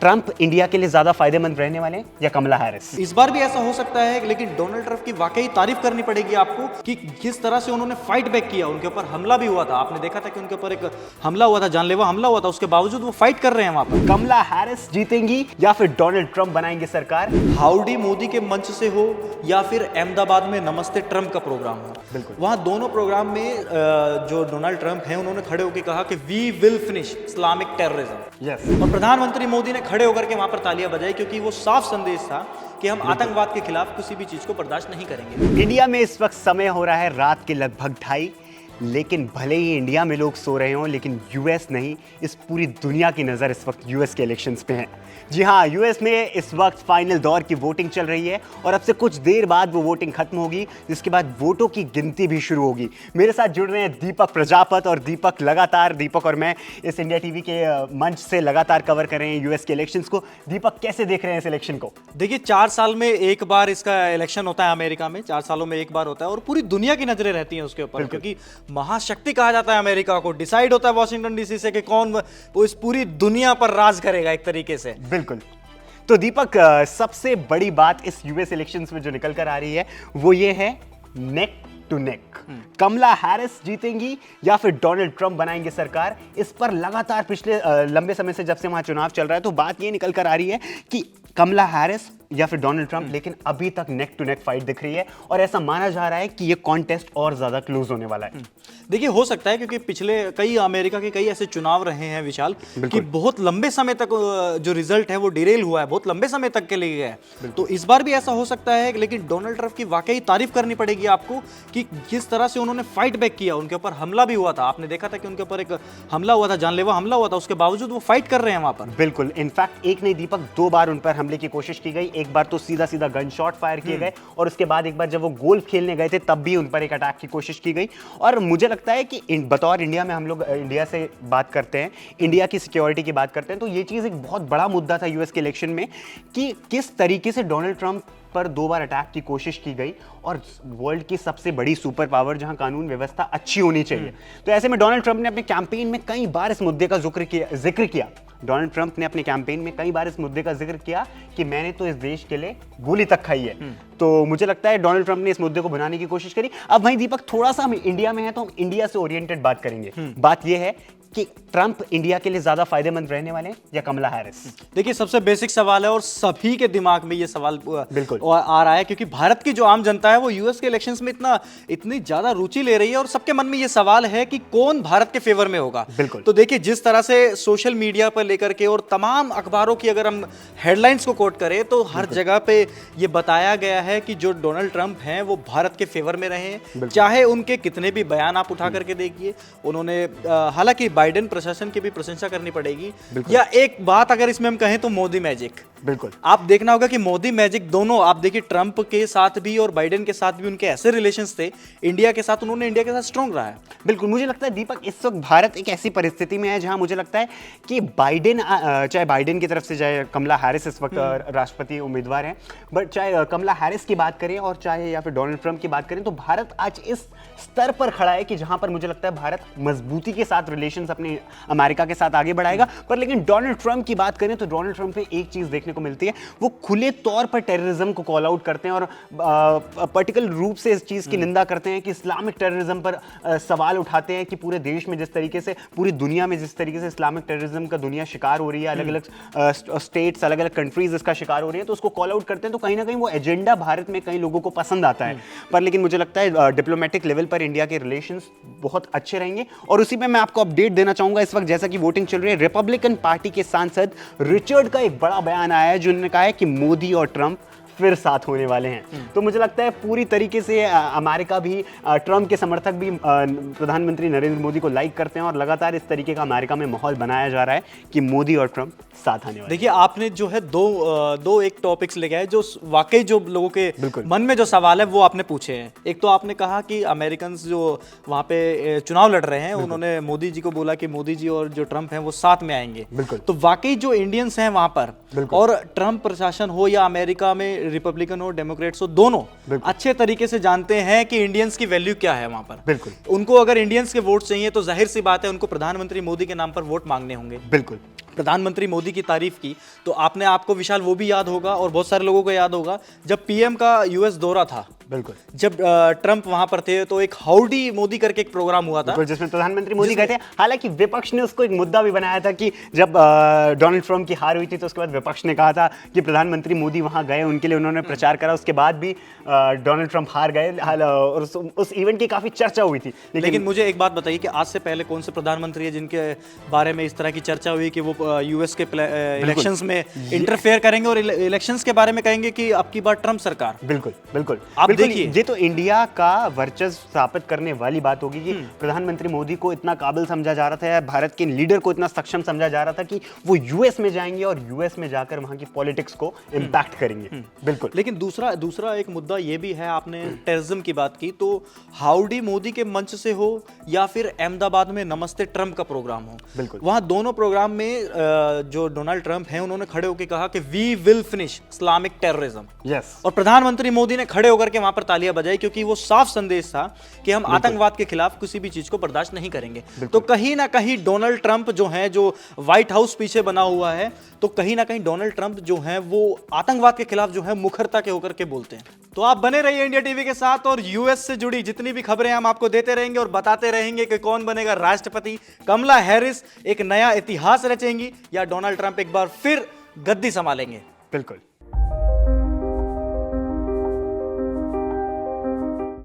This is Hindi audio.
ट्रंप इंडिया के लिए ज्यादा फायदेमंद रहने वाले हैं या कमला हैरिस? इस बार भी ऐसा हो सकता है, लेकिन डोनाल्ड ट्रंप की वाकई तारीफ करनी पड़ेगी आपको कि किस तरह से उन्होंने फाइट बैक किया। उनके ऊपर हमला भी हुआ था, आपने देखा था कि उनके ऊपर एक हमला हुआ था, जानलेवा हमला हुआ था, उसके बावजूद वो फाइट कर रहे हैं वहां पर। कमला हैरिस जीतेंगी या फिर डोनाल्ड ट्रंप बनाएंगे सरकार? हाउडी मोदी के मंच से हो या फिर अहमदाबाद में नमस्ते ट्रंप का प्रोग्राम हो, बिल्कुल वहां दोनों प्रोग्राम में जो डोनाल्ड ट्रंप हैं उन्होंने खड़े होकर कहा कि we will finish Islamic terrorism. Yes. और प्रधानमंत्री मोदी ने खड़े होकर के वहां पर तालियां बजाई, क्योंकि वो साफ संदेश था कि हम आतंकवाद के खिलाफ किसी भी चीज को बर्दाश्त नहीं करेंगे। इंडिया में इस वक्त समय हो रहा है रात के लगभग 2:30, लेकिन भले ही इंडिया में लोग सो रहे हों, लेकिन यूएस नहीं, इस पूरी दुनिया की नज़र इस वक्त यूएस के इलेक्शंस पे है। जी हाँ, यूएस में इस वक्त फाइनल दौर की वोटिंग चल रही है और अब से कुछ देर बाद वो वोटिंग खत्म होगी, जिसके बाद वोटों की गिनती भी शुरू होगी। मेरे साथ जुड़ रहे हैं दीपक प्रजापत, और दीपक और मैं इस इंडिया टीवी के मंच से लगातार कवर कर रहे हैं यूएस के इलेक्शंस को। दीपक, कैसे देख रहे हैं इस इलेक्शन को? देखिए, 4 साल में एक बार इसका इलेक्शन होता है अमेरिका में, 4 सालों में एक बार होता है और पूरी दुनिया की नजरें रहती हैं उसके ऊपर, क्योंकि महाशक्ति कहा जाता है अमेरिका को। डिसाइड होता है वॉशिंगटन डीसी से कि कौन वो इस पूरी दुनिया पर राज करेगा एक तरीके से। बिल्कुल। तो दीपक, सबसे बड़ी बात इस यूएस इलेक्शंस में जो निकल कर आ रही है वो ये है neck to neck. Kamala Harris जीतेंगी या फिर डोनाल्ड ट्रंप बनाएंगे सरकार? इस पर लगातार पिछले लंबे समय से, जब से वहां चुनाव चल रहा है, तो बात ये निकल कर आ रही है कि कमला हैरिस या फिर डोनाल्ड ट्रंप, लेकिन अभी तक नेक टू नेक फाइट दिख रही है और ऐसा माना जा रहा है कि ये कॉन्टेस्ट और ज्यादा क्लोज होने वाला है। देखिए, हो सकता है क्योंकि पिछले कई अमेरिका के कई ऐसे चुनाव रहे हैं विशाल, कि बहुत लंबे समय तक जो रिजल्ट है वो डिरेल हुआ है, बहुत लंबे समय तक के लिए है। तो इस बार भी ऐसा हो सकता है, लेकिन डोनाल्ड ट्रंप की वाकई तारीफ करनी पड़ेगी आपको कि किस तरह से उन्होंने फाइट बैक किया। उनके ऊपर हमला भी हुआ था, आपने देखा था कि उनके ऊपर एक हमला हुआ था, जानलेवा हमला हुआ था, उसके बावजूद वो फाइट कर रहे हैं वहां पर। बिल्कुल। इनफैक्ट एक नहीं दीपक, 2 बार उन पर हमले की कोशिश की गई। एक बार तो सीधा सीधा गन शॉट फायर किए गए और उसके बाद एक बार जब वो गोल्फ खेलने गए थे तब भी उन पर एक अटैक की कोशिश की गई। और मुझे लगता है कि बतौर इंडिया में, हम लोग इंडिया से बात करते हैं, इंडिया की सिक्योरिटी की बात करते हैं, तो ये चीज़ एक बहुत बड़ा मुद्दा था यूएस के इलेक्शन में कि किस तरीके से डोनाल्ड ट्रंप पर 2 बार अटैक की कोशिश की गई, और वर्ल्ड की सबसे बड़ी सुपर पावर जहां कानून व्यवस्था अच्छी होनी चाहिए। तो ऐसे में डोनाल्ड ट्रंप ने अपने कैंपेन में कई बार इस मुद्दे का जिक्र किया। डोनाल्ड ट्रंप ने अपने कैंपेन में कई बार इस मुद्दे का जिक्र किया कि मैंने तो इस देश के लिए गोली तक खाई है। तो मुझे लगता है डोनाल्ड ट्रंप ने इस मुद्दे को भुनाने की कोशिश करी। अब वहीं दीपक, थोड़ा सा हम इंडिया में है तो हम इंडिया से ओरिएंटेड बात करेंगे। बात यह है कि ट्रंप इंडिया के लिए ज्यादा फायदेमंद रहने वाले हैं या कमला हैरिस? देखिए, सबसे बेसिक सवाल है और सभी के दिमाग में ये सवाल बिल्कुल आ रहा है, क्योंकि भारत की जो आम जनता है वो यूएस के इलेक्शंस में इतनी ज्यादा रुचि ले रही है और सबके मन में ये सवाल है कि कौन भारत के फेवर में होगा। बिल्कुल। तो देखिए, जिस तरह से सोशल मीडिया पर लेकर के और तमाम अखबारों की अगर हम हेडलाइंस को कोट करें तो हर जगह पे ये बताया गया है कि जो डोनाल्ड ट्रंप हैं वो भारत के फेवर में रहे हैं। चाहे उनके कितने भी बयान आप उठा करके देखिए, उन्होंने हालांकि बाइडेन प्रशासन की भी प्रशंसा करनी पड़ेगी, या एक बात अगर इसमें हम कहें तो मोदी मैजिक। बिल्कुल। आप देखना होगा कि मोदी मैजिक दोनों, आप देखिए ट्रंप के साथ भी और बाइडेन के साथ भी उनके ऐसे रिलेशंस थे, इंडिया के साथ उन्होंने इंडिया के साथ स्ट्रांग रहा है। बिल्कुल। मुझे लगता है दीपक, इस वक्त भारत एक ऐसी परिस्थिति में है जहां मुझे लगता है कि बाइडेन, चाहे बाइडेन की तरफ से चाहे कमला हैरिस इस वक्त राष्ट्रपति उम्मीदवार हैं, बट चाहे कमला हैरिस की बात करें और चाहे या फिर डोनाल्ड ट्रंप की बात करें, तो भारत आज इस स्तर पर खड़ा है कि जहां पर मुझे लगता है भारत मजबूती के साथ रिलेशंस अपने अमेरिका के साथ आगे बढ़ाएगा। पर लेकिन डोनाल्ड ट्रंप की बात करें तो डोनाल्ड ट्रंप में एक चीज देखने को मिलती है, वो खुले तौर पर टेररिज्म को कॉल आउट करते हैं और पर्टिकुलर रूप से इस चीज की निंदा करते हैं कि इस्लामिक टेररिज्म पर सवाल उठाते हैं कि पूरे देश में जिस तरीके से, पूरी दुनिया में जिस तरीके से इस्लामिक टेररिज्म का दुनिया शिकार हो रही है, अलग अलग स्टेट्स, अलग अलग कंट्रीज इसका शिकार हो रही है, तो उसको कॉल आउट करते हैं। तो कहीं ना कहीं वो एजेंडा भारत में कई लोगों को पसंद आता है। पर लेकिन मुझे लगता है डिप्लोमेटिक लेवल पर इंडिया के रिलेशंस बहुत अच्छे रहेंगे। और उसी में मैं आपको अपडेट देना चाहूंगा, इस वक्त जैसा कि वोटिंग चल रही है, रिपब्लिकन पार्टी के सांसद रिचर्ड का एक बड़ा बयान आया है जिन्होंने कहा है कि मोदी और ट्रंप फिर साथ होने वाले हैं। तो मुझे लगता है पूरी तरीके से अमेरिका भी, ट्रंप के समर्थक भी प्रधानमंत्री नरेंद्र मोदी को लाइक करते हैं और लगातार इस तरीके का अमेरिका में माहौल बनाया जा रहा है कि मोदी और ट्रंप साथ आने वाले। देखिए, आपने जो है दो एक टॉपिक्स लेके आए जो वाकई जो लोगों के मन में जो सवाल है वो आपने पूछे हैं। एक तो आपने कहा कि अमेरिकन जो वहां पे चुनाव लड़ रहे हैं उन्होंने मोदी जी को बोला कि मोदी जी और जो ट्रंप हैं वो साथ में आएंगे। तो वाकई जो इंडियंस हैं वहां पर बिल्कुल। और ट्रम्प प्रशासन हो या अमेरिका में रिपब्लिकन हो डेमोक्रेट्स हो, दोनों अच्छे तरीके से जानते हैं कि इंडियंस की वैल्यू क्या है वहां पर। बिल्कुल। उनको अगर इंडियंस के वोट चाहिए तो जाहिर सी बात है उनको प्रधानमंत्री मोदी के नाम पर वोट मांगने होंगे। बिल्कुल। प्रधानमंत्री मोदी की तारीफ की तो आपको विशाल वो भी याद होगा और बहुत सारे लोगों को याद होगा जब पीएम का यूएस दौरा था, बिल्कुल। जब ट्रम्प वहां पर थे तो एक हाउडी मोदी करके एक प्रोग्राम हुआ था जिसमें प्रधानमंत्री मोदी गए थे। हालांकि विपक्ष ने उसको एक मुद्दा भी बनाया था कि जब डोनाल्ड ट्रम्प की हार हुई थी तो उसके बाद विपक्ष ने कहा था कि प्रधानमंत्री मोदी वहां गए, उनके लिए उन्होंने प्रचार करा, उसके बाद भी डोनाल्ड ट्रम्प हार गए और उस इवेंट की काफी चर्चा हुई थी। लेकिन मुझे एक बात बताइए कि आज से पहले कौन से प्रधानमंत्री है जिनके बारे में इस तरह की चर्चा हुई कि वो यूएस के इलेक्शंस में इंटरफेयर करेंगे और इलेक्शंस के बारे में कहेंगे कि अब की बार ट्रम्प सरकार। बिल्कुल बिल्कुल। आप देखिए, ये तो इंडिया का वर्चस्व स्थापित करने वाली बात होगी कि प्रधानमंत्री मोदी को इतना काबिल समझा जा रहा था या भारत के लीडर को इतना सक्षम समझा जा रहा था कि वो यूएस में जाएंगे और यूएस में जाकर वहां की पॉलिटिक्स को इंपैक्ट करेंगे। बिल्कुल। लेकिन दूसरा एक मुद्दा ये भी है, आपने टेररिज्म की बात की, तो हाउडी मोदी के मंच से हो या फिर अहमदाबाद में नमस्ते ट्रम्प का प्रोग्राम हो, बिल्कुल, वहां दोनों प्रोग्राम में जो डोनाल्ड ट्रम्प हैं उन्होंने खड़े होकर कहा कि we will finish Islamic terrorism. Yes. और प्रधानमंत्री मोदी ने खड़े होकर के वहां पर तालियां बजाई क्योंकि वो साफ संदेश था कि हम आतंकवाद के खिलाफ किसी भी चीज को बर्दाश्त नहीं करेंगे। तो कहीं ना कहीं डोनाल्ड ट्रम्प जो है, जो व्हाइट हाउस पीछे बना हुआ है, तो कहीं ना कहीं डोनाल्ड ट्रम्प जो है वो आतंकवाद के खिलाफ जो है मुखरता के होकर के बोलते हैं। तो आप बने रहिए इंडिया टीवी के साथ और यूएस से जुड़ी जितनी भी खबरें हम आपको देते रहेंगे और बताते रहेंगे कि कौन बनेगा राष्ट्रपति। कमला हैरिस एक नया इतिहास रचेंगी या डोनाल्ड ट्रंप एक बार फिर गद्दी संभालेंगे। बिल्कुल।